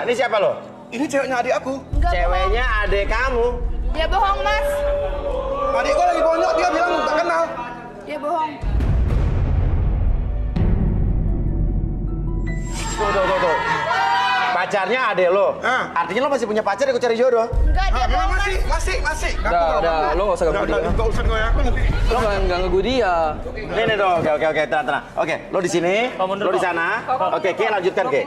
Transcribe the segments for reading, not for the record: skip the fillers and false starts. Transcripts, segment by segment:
Ini siapa lo? Ini ceweknya adik aku. Enggak Ceweknya adik kamu. bohong. Dia bohong, Mas. Adik gua lagi bonyok, dia bilang gak kenal. Dia bohong. Tuh. Pacarnya adek lo. Artinya lo masih punya pacar ikut cari jodoh. Enggak, dia bohong, Mas. Masih. Udah, lo nggak usah ganggu dia. Gak usah gue aku nanti. Lo jangan ganggu dia. Nih dong. Oke, tenang. Oke, lo di sini, lo di sana. Oke, Ki lanjutkan, Ki.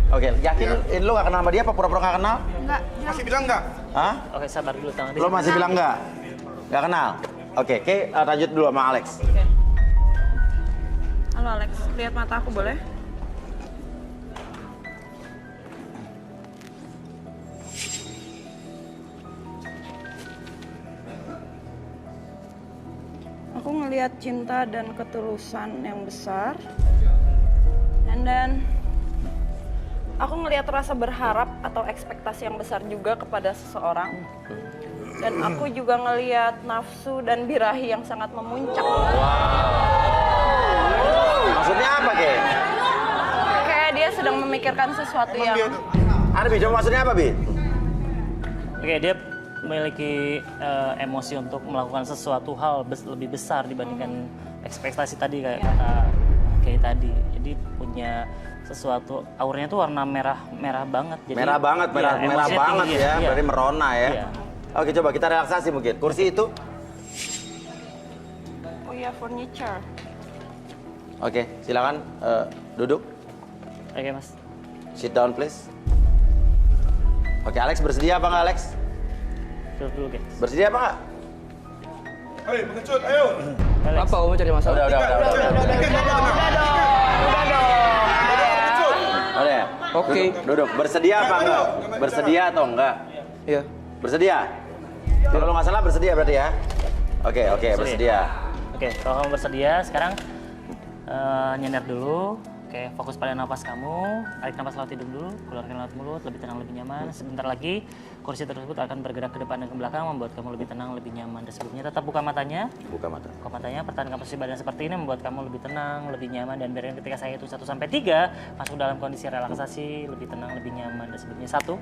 Oke, yakin lo gak kenal sama dia apa pura-pura gak kenal? Enggak. Masih bilang enggak? Hah? Oke, sabar dulu tangan. Lo masih bilang enggak? Gak kenal? Oke, Ki lanjut dulu sama Alex. Halo Alex, lihat mata aku boleh? Aku ngelihat cinta dan ketulusan yang besar. And then aku ngelihat rasa berharap atau ekspektasi yang besar juga kepada seseorang. Dan aku juga ngelihat nafsu dan birahi yang sangat memuncak. Maksudnya apa, Ki? Kayak dia sedang memikirkan sesuatu yang... Ada Bi, coba maksudnya apa, Bi? Oke, dia memiliki emosi untuk melakukan sesuatu hal lebih besar dibandingkan ekspektasi tadi kayak kata kayak tadi. Jadi punya sesuatu auranya tuh warna merah banget. Jadi, Merah banget tinggi, ya. iya. Berarti merona ya. Iya. Oke, coba kita relaksasi mungkin. Kursi itu. Oh iya, furniture. Oke, silakan duduk. Oke, Mas. Sit down please. Oke, Alex bersedia apa nggak, Alex? Duduk dulu, guys. Bersedia apa nggak? Hei, pengecut, ayo. Alex. Apa kamu cari masalah? Udah. Udah. Oke. Duduk. Bersedia apa enggak? Bersedia atau enggak? Iya. Bersedia? Kalau nggak salah bersedia berarti ya? Oke, bersedia. Oke, kalau kamu bersedia, sekarang nyender dulu. Oke, fokus pada nafas kamu. Tarik nafas lewat hidung dulu, keluarkan lewat mulut, lebih tenang, lebih nyaman. Sebentar lagi, kursi tersebut akan bergerak ke depan dan ke belakang, membuat kamu lebih tenang, lebih nyaman. Dan sebelumnya tetap buka matanya. Buka mata. Buka matanya, pertahankan posisi badan seperti ini, membuat kamu lebih tenang, lebih nyaman. Dan biarkan ketika saya hitung 1-3, masuk dalam kondisi relaksasi, lebih tenang, lebih nyaman. Dan sebelumnya 1,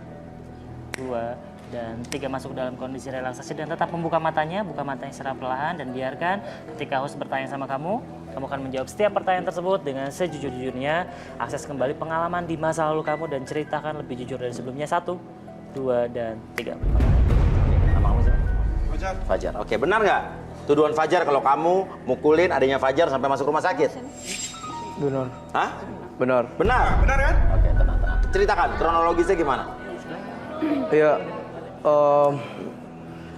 2, dan 3 masuk dalam kondisi relaksasi dan tetap membuka matanya secara perlahan dan biarkan ketika host bertanya sama kamu akan menjawab setiap pertanyaan tersebut dengan sejujur-jujurnya. Akses kembali pengalaman di masa lalu kamu dan ceritakan lebih jujur dari sebelumnya. 1, 2, dan 3. Nama kamu siapa? Fajar. Oke, benar nggak? Tuduhan Fajar kalau kamu mukulin adanya Fajar sampai masuk rumah sakit? Benar. Hah? Benar. Benar? Benar kan? Oke, tenang. Ceritakan kronologisnya gimana? Iya.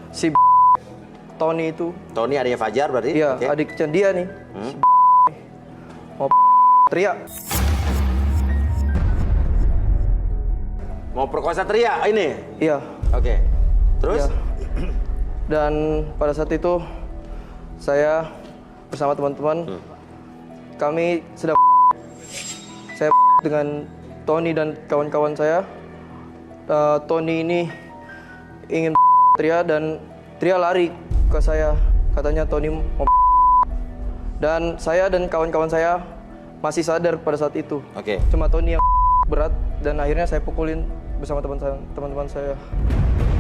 Si Tony itu. Tony adanya Fajar berarti? Iya, Oke. adik dia nih. Mau teriak. Mau perkosa Tria ini? Iya. Oke. Terus? Iya. Dan pada saat itu saya bersama teman-teman kami sedang saya dengan Tony dan kawan-kawan saya. Tony ini ingin Tria dan Tria lari ke saya, katanya Tony mau dan saya dan kawan-kawan saya masih sadar pada saat itu. Oke. Cuma Tony yang berat dan akhirnya saya pukulin bersama teman-teman saya.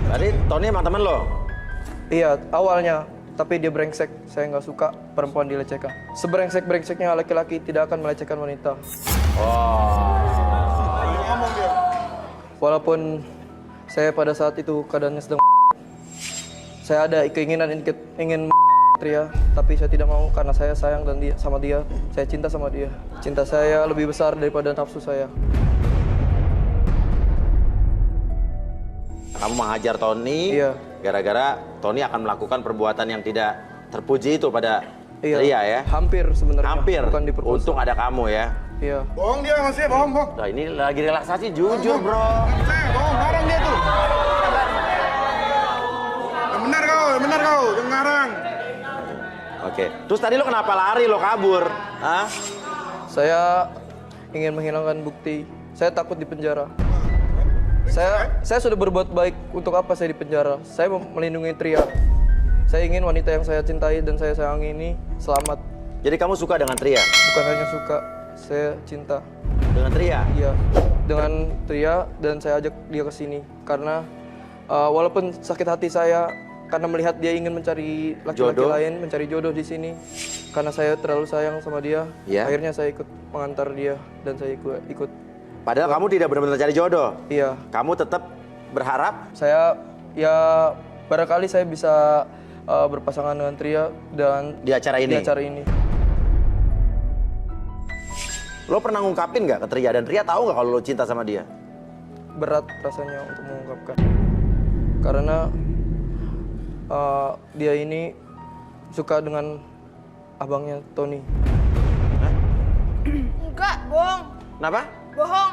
Berarti Tony emang temen lo? Iya, awalnya, tapi dia brengsek. Saya nggak suka perempuan dilecehkan. Seberengsek-brengseknya laki-laki tidak akan melecehkan wanita. Ngomong dia. Walaupun saya pada saat itu keadaannya sedang saya ada keinginan ingin Tria, tapi saya tidak mau karena saya sayang dan sama dia. Saya cinta sama dia. Cinta saya lebih besar daripada nafsu saya. Kamu menghajar Tony, Iya. gara-gara Tony akan melakukan perbuatan yang tidak terpuji itu pada Tria ya? Hampir sebenarnya. Hampir. Bukan diperkosa. Untung ada kamu ya. Iya. Bohong dia masih, bohong. Nah ini lagi relaksasi, jujur bro. Bohong, ngarang dia tuh. Yang benar kau, yang ngarang. Oke. Terus tadi lo kenapa lari, lo kabur? Hah? Saya ingin menghilangkan bukti. Saya takut di penjara. Saya sudah berbuat baik. Untuk apa saya di penjara? Saya mau melindungi Tria. Saya ingin wanita yang saya cintai dan saya sayangi ini selamat. Jadi kamu suka dengan Tria? Bukan hanya suka, saya cinta. Dengan Tria? Iya, dengan Tria dan saya ajak dia ke sini karena walaupun sakit hati saya karena melihat dia ingin mencari laki-laki Jodoh. lain, mencari jodoh di sini. Karena saya terlalu sayang sama dia, Iya. akhirnya saya ikut mengantar dia dan saya ikut. Padahal kamu tidak benar-benar cari jodoh. Iya, Kamu tetap berharap saya ya barangkali saya bisa berpasangan dengan Tria dan di acara ini. di acara ini. Lo pernah ngungkapin nggak ke Tria? Dan Tria tahu nggak kalau lo cinta sama dia? Berat rasanya untuk mengungkapkan karena dia ini suka dengan abangnya Tony. Enggak, bohong. Kenapa? Bohong.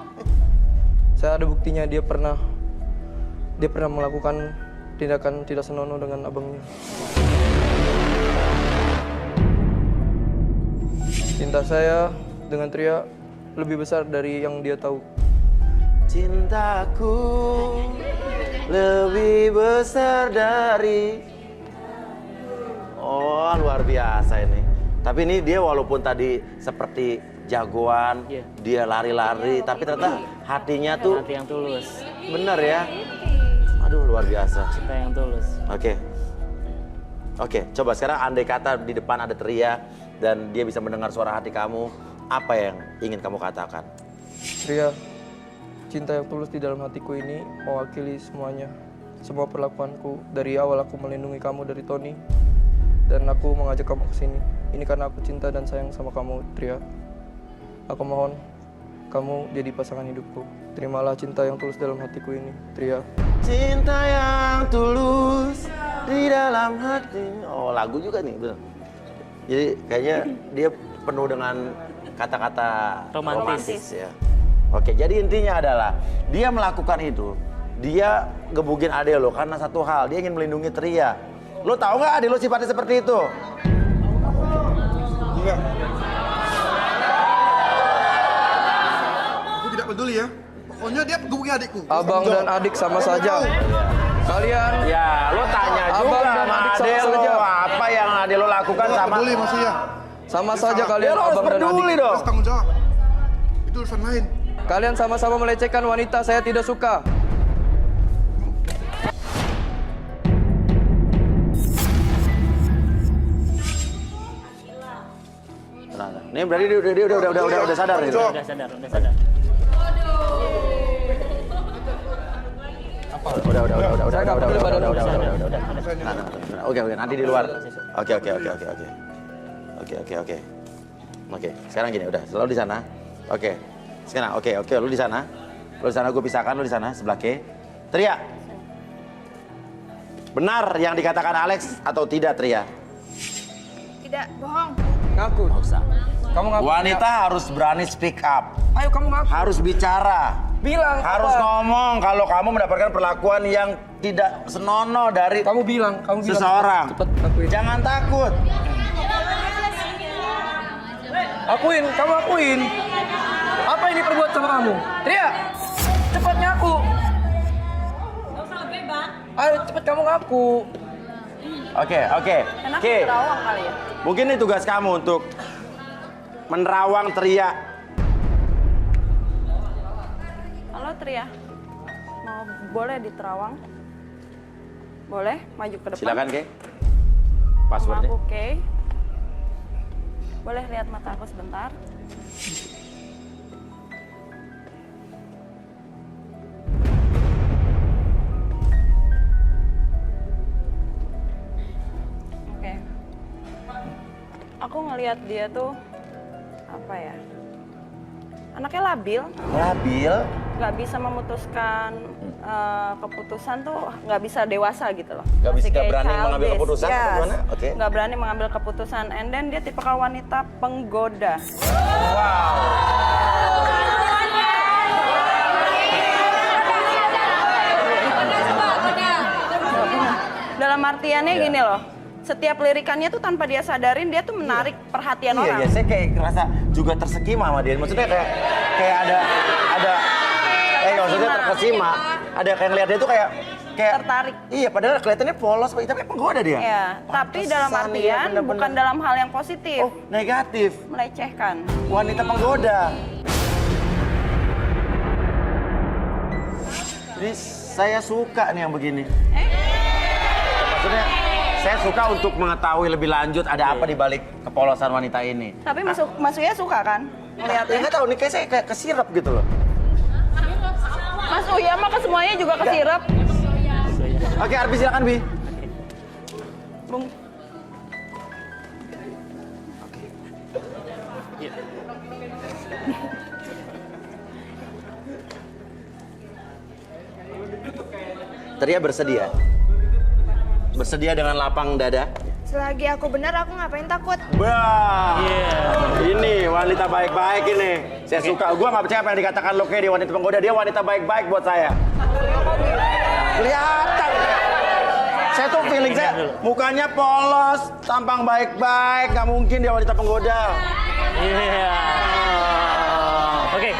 Saya ada buktinya dia pernah melakukan tindakan tidak senonoh dengan abangnya. Cinta saya dengan Tria lebih besar dari yang dia tahu. Cintaku lebih besar dari... Oh, luar biasa ini. Tapi ini dia walaupun tadi seperti jagoan, Iya. dia lari-lari, tapi ternyata hatinya tuh Hati yang tulus, bener ya. Aduh, luar biasa. cinta yang tulus. Oke, coba sekarang andai kata di depan ada Tria dan dia bisa mendengar suara hati kamu, apa yang ingin kamu katakan? Tria, cinta yang tulus di dalam hatiku ini mewakili semuanya. Semua perlakuanku dari awal aku melindungi kamu dari Tony dan aku mengajak kamu ke sini. Ini karena aku cinta dan sayang sama kamu, Tria. Aku mohon kamu jadi pasangan hidupku. Terimalah cinta yang tulus dalam hatiku ini, Tria. Cinta yang tulus di dalam hati. Oh, lagu juga nih, bener. Jadi kayaknya dia penuh dengan kata-kata Romantis. ya. Oke, jadi intinya adalah dia melakukan itu. Dia gebugin adek lo karena satu hal, dia ingin melindungi Tria. Lo tahu nggak adek lo sifatnya seperti itu? Enggak. Aku tidak peduli ya. Pokoknya dia gebukin adikku. Abang dan adik sama saja. Kalian Ya, lo tanya Abang juga dan sama adik sama adek lo saja. apa yang adek lo lakukan Aku sama. peduli masih ya. sama saja Ya, kalian lo harus abang dan adik. peduli dong. Terus tanggung jawab. Itu urusan lain. Kalian sama-sama melecehkan wanita, saya tidak suka. Tenang, tenang. Ini berarti dia udah sadar gitu. Udah sadar. Oke, nanti di luar. Oke. Oke, sekarang gini udah, selalu di sana. Oke. Sekarang oke, lu di sana. Lu di sana gue pisahkan, lu di sana sebelah K. Tria. Benar yang dikatakan Alex atau tidak, Tria? Tidak, bohong. Ngaku. Nggak usah. Kamu ngaku. Wanita harus berani speak up. Ayo kamu ngaku. Harus bicara. Bilang Harus apa? ngomong kalau kamu mendapatkan perlakuan yang tidak senonoh dari Kamu bilang seseorang. Cepet akuin. Jangan takut. Akuin, kamu akuin. Apa yang diperbuat sama kamu? Tria, cepat ngaku. Ayo cepet kamu ngaku. Oke. Enak Oke. terawang kali ya. Mungkin ini tugas kamu untuk menerawang Tria. Halo Tria, mau boleh diterawang? Boleh, maju ke depan. Silakan, Ke. Sama Passwordnya. aku, oke. Boleh lihat mata aku sebentar? Oke. Aku ngelihat dia tuh apa ya? Anaknya labil, Labil. nggak bisa memutuskan keputusan tuh, nggak bisa dewasa gitu loh. Nggak Masih bisa kayak berani mengambil childish. keputusan atau Yes. gimana? Oke. Nggak berani mengambil keputusan, and then dia tipikal wanita penggoda. Dalam artiannya gini loh, setiap lirikannya tuh tanpa dia sadarin dia tuh menarik perhatian orang. Iya, saya kayak ngerasa juga tersekima sama dia. Maksudnya kayak ada maksudnya terkesima. Ada kayak ngeliat dia tuh kayak Tertarik. Iya, padahal kelihatannya polos, tapi penggoda dia. Ya, tapi dalam Pantesan, iya, artian bener-bener. bukan dalam hal yang positif, Oh, negatif. melecehkan. Wanita penggoda. Jadi saya suka nih yang begini. Maksudnya saya suka untuk mengetahui lebih lanjut ada apa di balik kepolosan wanita ini. Tapi Mas Uya suka kan? Ya Ngeliatnya. nggak tahu nih kayak saya kayak kesirap gitu loh. Mas Uya mah ke semuanya juga kesirap. Oke, Arbi silakan Bi. Bung. Tria bersedia? Bersedia dengan lapang dada? Selagi aku benar, aku ngapain takut? Wah, ini wanita baik-baik ini. Saya suka. Gua nggak percaya apa yang dikatakan lo kayak dia wanita penggoda. Dia wanita baik-baik buat saya. Kelihatan. Saya tuh feeling saya mukanya polos, tampang baik-baik. Nggak mungkin dia wanita penggoda. Iya. Oke.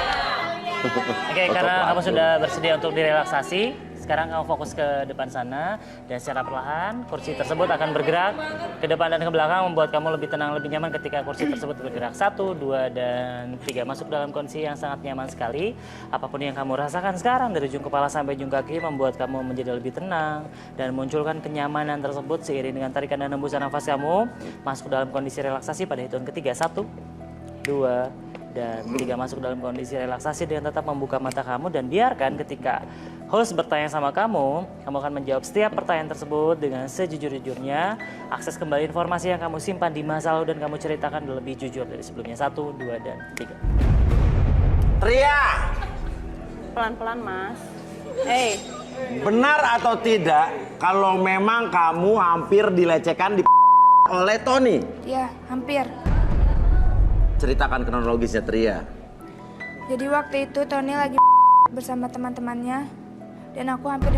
Oke, karena kamu sudah bersedia untuk direlaksasi, sekarang kamu fokus ke depan sana dan secara perlahan kursi tersebut akan bergerak ke depan dan ke belakang membuat kamu lebih tenang, lebih nyaman ketika kursi tersebut bergerak. 1, 2, dan 3. Masuk dalam kondisi yang sangat nyaman sekali. Apapun yang kamu rasakan sekarang dari ujung kepala sampai ujung kaki membuat kamu menjadi lebih tenang dan munculkan kenyamanan tersebut seiring dengan tarikan dan hembusan nafas kamu masuk dalam kondisi relaksasi pada hitungan ketiga. 1, 2, dan 3. Masuk dalam kondisi relaksasi dengan tetap membuka mata kamu dan biarkan ketika host bertanya sama kamu akan menjawab setiap pertanyaan tersebut dengan sejujur-jujurnya. Akses kembali informasi yang kamu simpan di masa lalu dan kamu ceritakan lebih jujur dari sebelumnya. 1, 2, dan 3. Tria, Pelan-pelan, Mas. Hey, benar atau tidak kalau memang kamu hampir dilecehkan oleh Tony? Ya, hampir. Ceritakan kronologisnya Tria. Jadi waktu itu Tony lagi bersama teman-temannya dan aku hampir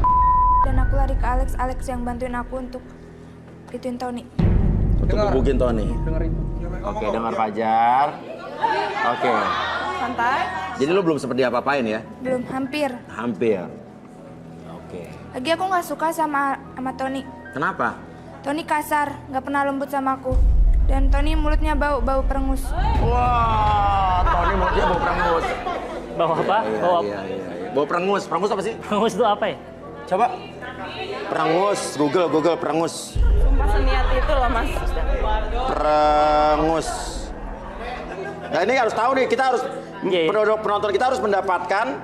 dan aku lari ke Alex yang bantuin aku untuk gituin Tony. Untuk gebukin Tony. Dengerin. Oke, dengar Fajar. Oke. santai. Jadi lu belum sempat diapa-apain ya? Belum, hampir. Hampir. Oke. Lagi aku nggak suka sama Tony. Kenapa? Tony kasar, nggak pernah lembut sama aku. Dan Tony mulutnya bau perengus. Wah, Tony mulutnya bau perengus. Bau apa? Bau apa? Iya. Bau perengus. Perengus apa sih? Perengus itu apa ya? Coba. Perengus. Google perengus. Sumpah seniat itu loh, Mas. Perengus. Nah ini harus tahu nih, kita harus Iya. penonton kita harus mendapatkan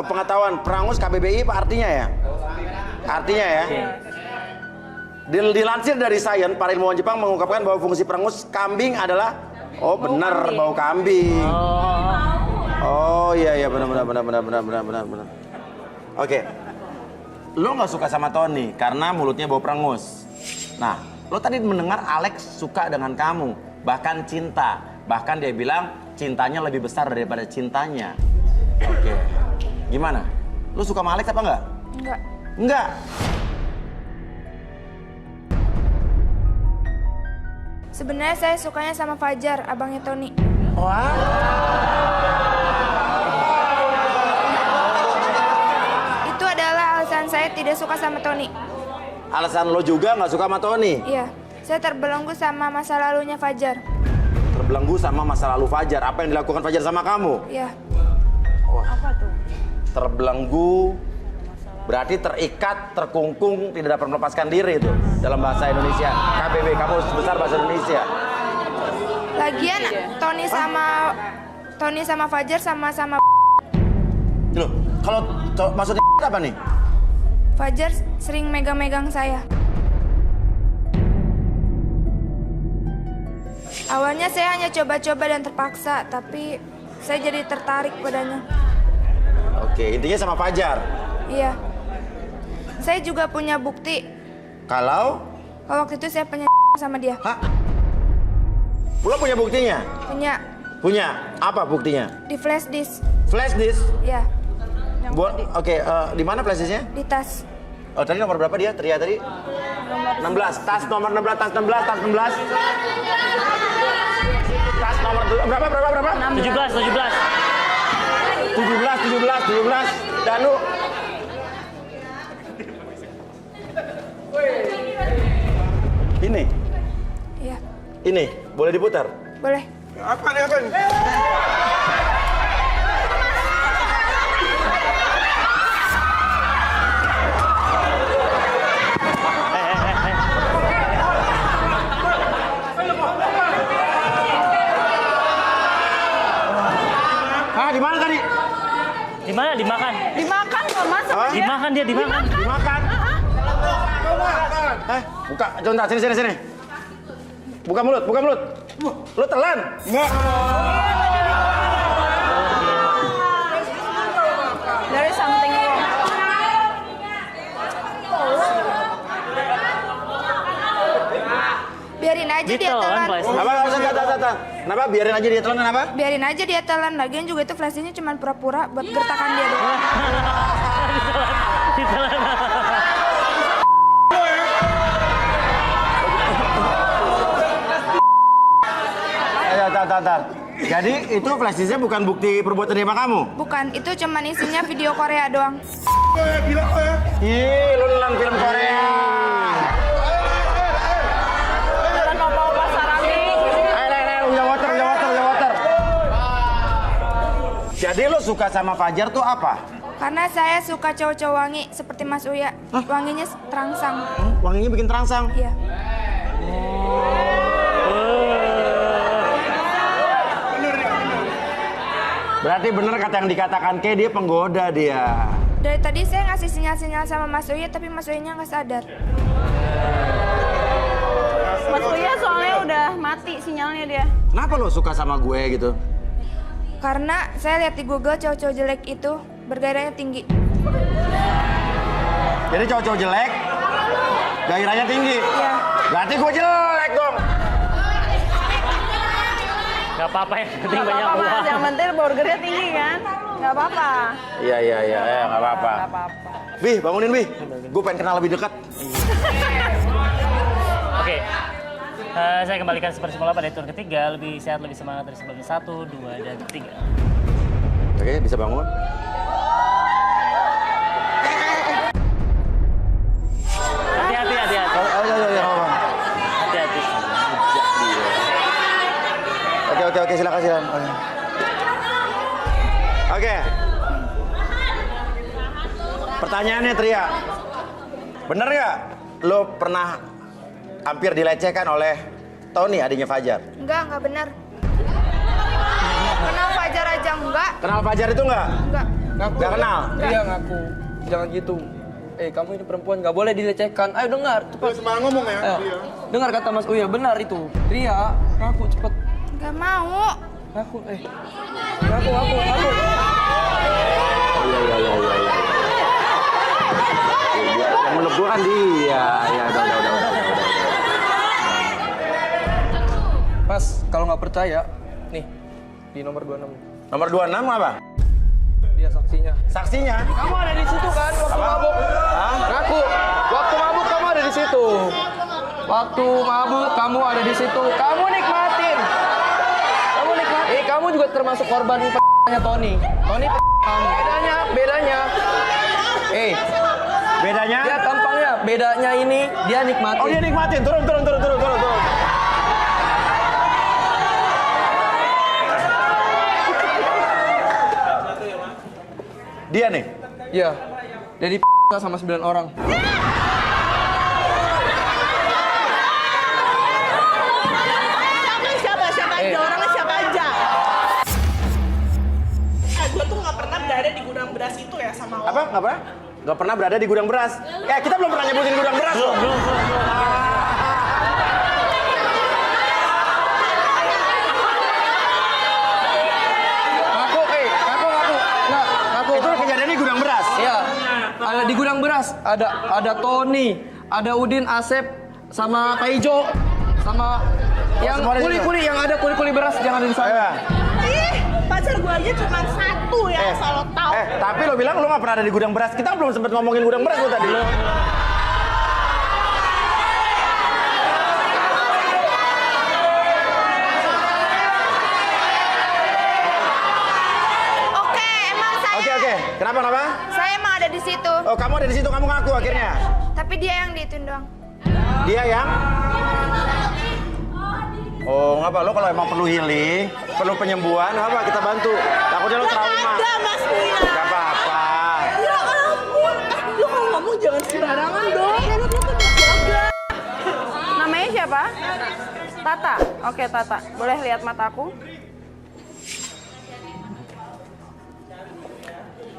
pengetahuan perengus KBBI apa artinya ya? Artinya ya. Dilansir dari Science, para ilmuwan Jepang mengungkapkan bahwa fungsi perengus kambing adalah benar bau kambing. Oh iya benar. Oke. Lo nggak suka sama Tony karena mulutnya bau perengus. Nah, lo tadi mendengar Alex suka dengan kamu, bahkan cinta. Bahkan dia bilang cintanya lebih besar daripada cintanya. Oke. Gimana? Lo suka sama Alex apa enggak? Enggak. Enggak. Sebenarnya saya sukanya sama Fajar, abangnya Tony. Wah. Itu adalah alasan saya tidak suka sama Tony. Alasan lo juga nggak suka sama Tony? Iya, saya terbelenggu sama masa lalunya Fajar. Terbelenggu sama masa lalu Fajar. Apa yang dilakukan Fajar sama kamu? Iya. Apa tuh? Terbelenggu berarti terikat, terkungkung, tidak dapat melepaskan diri itu dalam bahasa Indonesia. KBB, Kamus Besar Bahasa Indonesia. Lagian Tony sama Fajar sama-sama. Loh, kalau maksudnya apa nih? Fajar sering megang-megang saya. Awalnya saya hanya coba-coba dan terpaksa, tapi saya jadi tertarik padanya. Oke, intinya sama Fajar. Iya. Saya juga punya bukti Kalau? kalau waktu itu saya punya sama dia. Hah? Lo punya buktinya? Punya Punya. Apa buktinya? di flash disk. Flash disk? Ya, Oke, di mana flash disknya? di tas. Oh, tadi nomor berapa dia? Tria tadi? 16. Tas nomor 16, tas 16, tas 16. Tas nomor berapa? 17. 17. Dan lu Iya, ini boleh diputar? boleh. Apa nih, apa nih? Di mana? Dimakan. Dimakan kok mas sama dia. Dimakan dia, dimakan. Dimakan. Buka, coba sini. Buka mulut. Lu telan. Enggak. Dari something wrong. Biarin aja dia Ditelan telan. flashnya. Apa? Kenapa? Biarin aja dia telan, kenapa? Biarin aja dia telan. Lagian juga itu flashnya cuma pura-pura buat gertakan dia doang. Ditelan. Tar. Jadi itu flash disknya bukan bukti perbuatan dia sama kamu? Bukan, itu cuman isinya video Korea doang. Gila lo ya. Ih, lu nonton film Korea. Jalan opa-opa sarami. Udah water. Jadi lu suka sama Fajar tuh apa? Karena saya suka cowok-cowok wangi seperti Mas Uya. Wanginya terangsang. Wanginya bikin terangsang. Iya. Berarti bener kata yang dikatakan kayak dia penggoda dia. Dari tadi saya ngasih sinyal-sinyal sama Mas Uya, tapi Mas Uyanya nggak sadar. Mas Uya soalnya udah mati sinyalnya dia. Kenapa lo suka sama gue gitu? Karena saya lihat di Google cowok-cowok jelek itu bergairahnya tinggi. Jadi cowok-cowok jelek, gairahnya tinggi. Iya. Berarti gue jelek dong. Gak apa-apa, yang penting Gak banyak apa-apa mas, uang. yang penting burgernya tinggi kan? Gak apa-apa. Iya, nggak apa-apa. Gak apa-apa. Bih, bangunin Bih. Gue pengen kenal lebih dekat. Oke. Saya kembalikan seperti semula pada turun ketiga, lebih sehat, lebih semangat dari sebelumnya. 1, 2, dan 3. Oke, bisa bangun. Hati-hati. Iya. Hati-hati. Oke, silakan. Oke. Pertanyaannya Tria. Bener nggak lo pernah hampir dilecehkan oleh Tony, adiknya Fajar? Enggak benar. Kenal Fajar aja enggak? Kenal Fajar itu nggak? Enggak. Nggak kenal? Iya ngaku. Jangan gitu. Kamu ini perempuan nggak boleh dilecehkan. Ayo dengar, cepat. Semangat ngomong ya. Ayo. Iya. Dengar kata Mas Uya, benar itu. Ria, ngaku cepet. Enggak mau. Ngaku, Ngaku. Iya. Yang meluk gue kan dia. Ya, udah. Mas, kalau nggak percaya, nih di nomor 26. Nomor 26 apa? Dia saksinya. Saksinya? Kamu ada di situ kan waktu Apa? mabuk? Hah? Ngaku. Waktu mabuk kamu ada di situ. Waktu mabuk kamu ada di situ. Kamu nikmatin. Kamu juga termasuk korban p***nya Tony. Tony kamu. Bedanya. Bedanya? Dia tampangnya. Bedanya ini dia nikmatin. Oh, dia nikmatin. Turun. Dia nih? Iya. Jadi sama 9 orang. Siapa aja, orangnya siapa aja. Gue tuh gak pernah berada di gudang beras itu ya sama lo. Apa? Nggak pernah? Nggak pernah berada di gudang beras. Kita belum pernah nyebutin gudang beras loh. Belum. Ngaku. Nggak, ngaku. Itu kejadiannya di gudang beras. Iya. Ada di gudang beras. Ada Tony, ada Udin, Asep, sama Taijo, sama yang semua ada di kuli-kuli yang ada kuli-kuli beras jangan ada di sana. Iya. Ih, pacar gue aja cuma satu ya, asal lo tau. Tapi lo bilang lo nggak pernah ada di gudang beras. Kita belum sempet ngomongin gudang beras lo tadi. Oke, emang saya. Oke. Kenapa? Saya emang ada di situ. Oh, kamu ada di situ, kamu ngaku akhirnya. Tapi dia yang diituin doang. Dia yang? Oh, ngapa? Lo kalau emang perlu healing, perlu penyembuhan, apa? Kita bantu. Takutnya lo trauma. Ada Mas Uya. Gak apa-apa. Ya ampun, lo kalau ngomong jangan sembarangan dong. Lo kan dijaga. Namanya siapa? Tata. Oke Tata, boleh lihat mataku?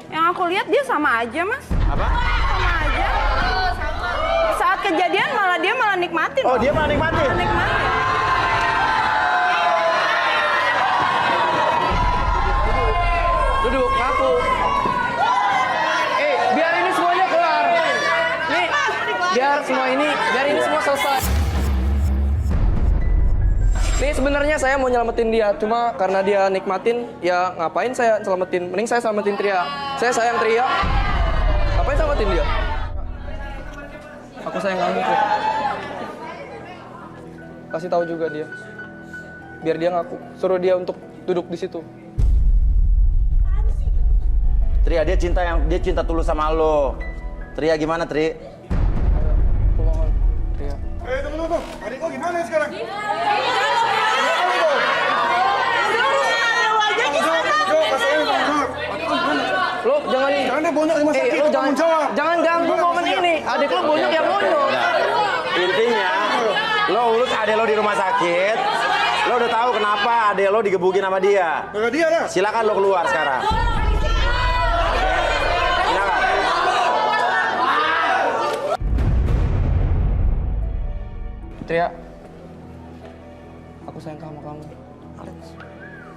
Yang aku lihat dia sama aja, Mas. Apa? Sama aja. Saat kejadian dia malah nikmatin. Oh, loh. dia malah nikmatin? Nikmatin. Duduk, ngaku. Biar ini semuanya kelar. Nih, biar ini semua selesai. Nih sebenarnya saya mau nyelamatin dia, cuma karena dia nikmatin, ya ngapain saya selamatin? Mending saya selamatin Tria. Saya sayang Tria. Ngapain selamatin dia? Aku sayang kamu kok. Kasih tahu juga dia. Biar dia ngaku. Suruh dia untuk duduk di situ. Tria, dia cinta tulus sama lo. Tria gimana, Tri? Aku mohon, Tria. Tunggu. Adik kau gimana sekarang? Lo jangan nih. Jangan deh bonyok di rumah sakit. Lo jangan Tanggung jawab. jangan ganggu momen ini. Adik lo bonyok yang bonyok. Intinya, lo urus adek lo di rumah sakit. Lo udah tahu kenapa adek lo digebukin sama dia. Gara dia dah. Silakan lo keluar sekarang. Silakan. Tria, aku sayang sama kamu.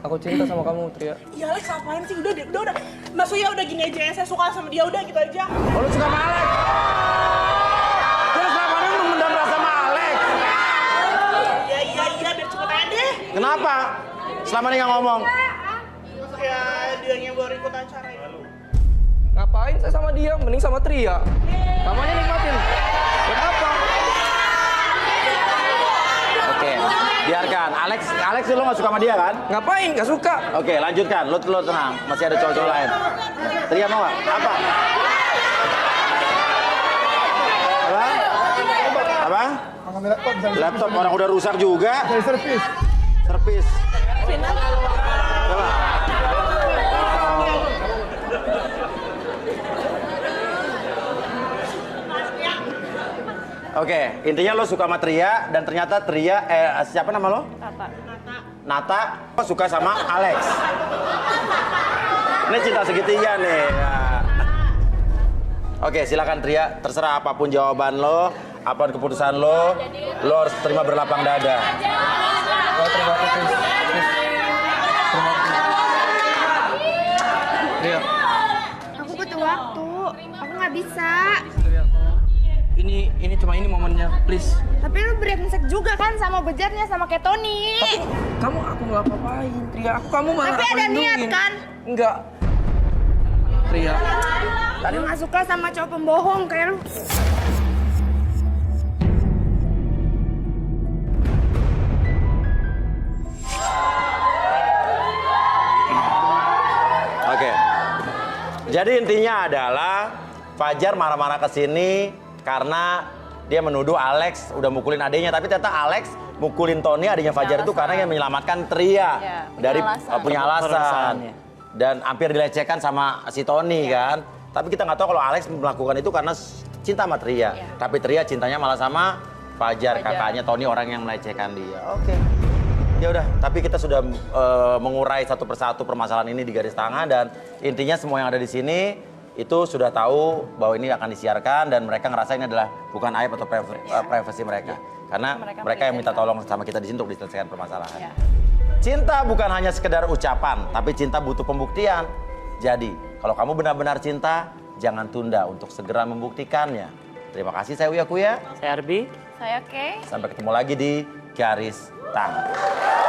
Aku cinta sama kamu, Tria. Ya Alex, ngapain sih? Udah. Maksudnya udah gini aja ya, saya suka sama dia, udah gitu aja. Oh, lo suka sama Alex? Terus kenapa lo memendam rasa sama Alex? Iya, biar cepet aja deh. Kenapa? Selama ini nggak ngomong. Ya, dia yang baru ikut acara itu. Ngapain saya sama dia? Mending sama Tria. Namanya nikmatin. Buat apa? Oke, biarkan. Alex lo nggak suka sama dia kan? Ngapain? Gak suka. Oke, lanjutkan. Lo tenang. Masih ada cowok-cowok lain. Tria mau nggak? Apa? Apa? Angkat laptop bisa Laptop orang udah rusak juga. servis. Servis. Coba. Oke, intinya lo suka sama Tria dan ternyata Tria, siapa nama lo? Nata. Lo suka sama Alex. Ini cinta segitiga nih. Ya. Oke, silakan Tria, terserah apapun jawaban lo, apapun keputusan lo harus terima berlapang dada. Oh, terima kasih. Terima kasih. Tria, Aku butuh waktu. Aku nggak bisa. Tria. Ini cuma momennya, please. Tapi lu brengsek juga kan sama bejatnya sama kayak Tony. Kamu aku nggak apa-apain, Tria. Kamu malah Tapi aku ada niat lindungin. kan? Enggak. Tria. Lu nggak suka sama cowok pembohong kayak lu. Oke. Jadi intinya adalah Fajar marah-marah ke sini karena dia menuduh Alex udah mukulin adiknya, tapi ternyata Alex mukulin Tony adiknya Fajar itu karena yang menyelamatkan Tria dari punya alasan. Dan hampir dilecehkan sama si Tony kan. Tapi kita nggak tahu kalau Alex melakukan itu karena cinta sama Tria. Tapi Tria cintanya malah sama Fajar, kakaknya Tony orang yang melecehkan dia. Oke. Ya udah, tapi kita sudah mengurai satu persatu permasalahan ini di garis tangan dan intinya semua yang ada di sini itu sudah tahu bahwa ini akan disiarkan dan mereka ngerasa ini adalah bukan aib atau privasi mereka. Karena mereka yang minta tolong sama kita di sini untuk diselesaikan permasalahan. Cinta bukan hanya sekedar ucapan, tapi cinta butuh pembuktian. Jadi, kalau kamu benar-benar cinta, jangan tunda untuk segera membuktikannya. Terima kasih, saya Uya Kuya. Saya Arbi. Saya Kay. Sampai ketemu lagi di Garis Tangan.